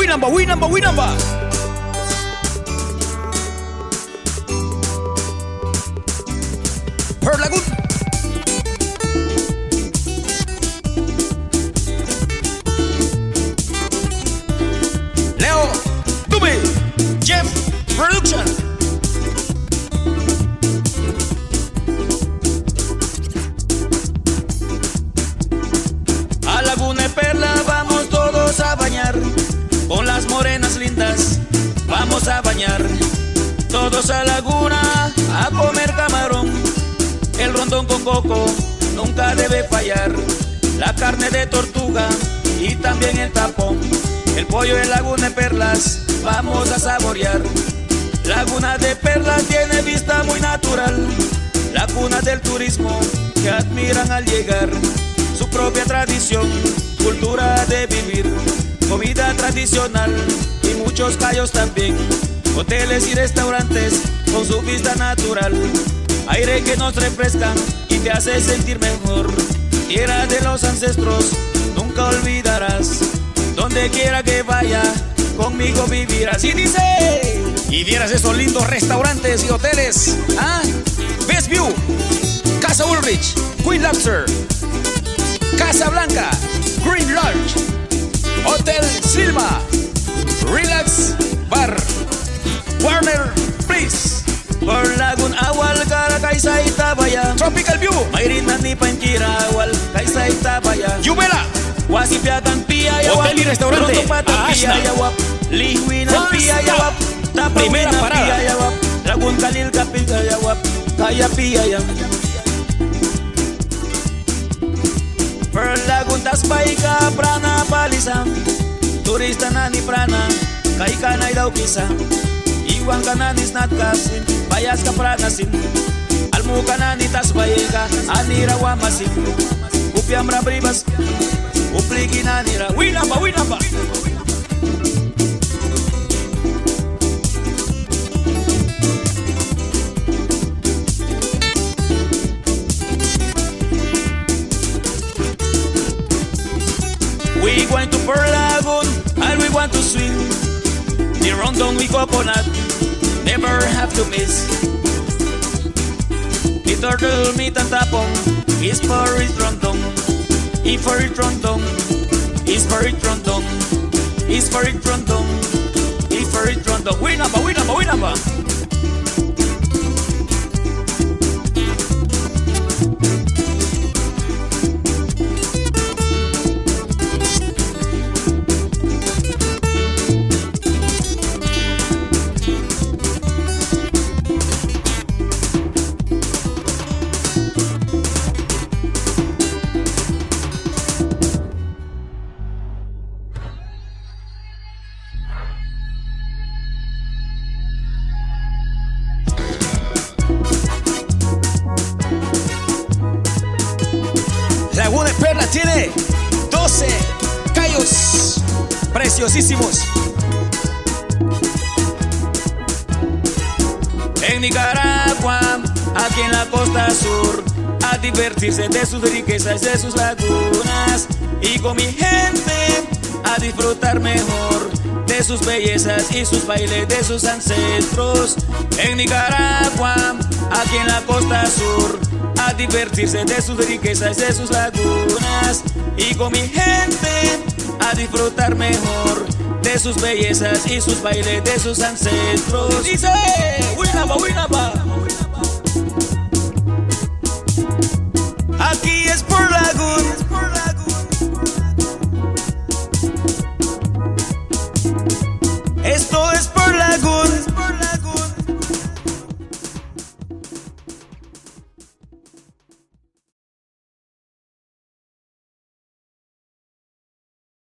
Winamba, Winamba, Winamba. Pearl Lagoon. Leo, Dube, Jeff Production. A Laguna de Perla vamos todos a bañar, con las morenas lindas vamos a bañar. Todos a Laguna a comer camarón, el rondón con coco nunca debe fallar. La carne de tortuga y también el tapón, el pollo de Laguna de Perlas vamos a saborear. Laguna de Perlas tiene vista muy natural, la cuna del turismo que admiran al llegar. Su propia tradición, cultura de vivir, comida tradicional y muchos callos también. Hoteles y restaurantes con su vista natural, aire que nos refresca y te hace sentir mejor. Tierra de los ancestros, nunca olvidarás. Donde quiera que vaya, conmigo vivirás. Y dice, Y vieras esos lindos restaurantes y hoteles. ¿Ah? Best View, Casa Ulrich, Queen Lobster, Casa Blanca, Green Lodge, Hotel Silva, Relax Bar, Warner Place, por Lagun awal kara kaisa itabaya, Tropical View, Mayrina ni pankira awal kaisa itabaya. Yubela, Wasipiatan pia yawap, Hotel y restaurante, Pronto pata pia Ashna. yawap, Lihuina pia yawap, Primera Tapawina parada. pia yawap, Lagun Kalil kapil yawap, Kaya pia yam. Per Lagun Taspaika prana palisan, turista nani prana, Kaika na daw kisa. Iwan ka na ni snatkasin, bayas ka pranasin. Almu ka na ni Taspaika, anira wamasin. Upiam rabribas, upligi na nira. Winamba, Winamba. We going to Pearl Lagoon and we want to swim. The rondon with coconut, never have to miss. The turtle meat and tapong is for it rondon. Is for it rondon. Is for it rondon. Is for it rondon. Is for it rondon. Winamba, Winamba, Winamba. Laguna de Perla tiene 12 callos preciosísimos. En Nicaragua, aquí en la costa sur, a divertirse de sus riquezas, de sus lagunas, y con mi gente a disfrutar mejor de sus bellezas y sus bailes de sus ancestros. En Nicaragua, aquí en la costa sur, a divertirse de sus riquezas, de sus lagunas, y con mi gente a disfrutar mejor de sus bellezas y sus bailes de sus ancestros. Dice, Winamba, Winamba. Aquí es por Lagoon,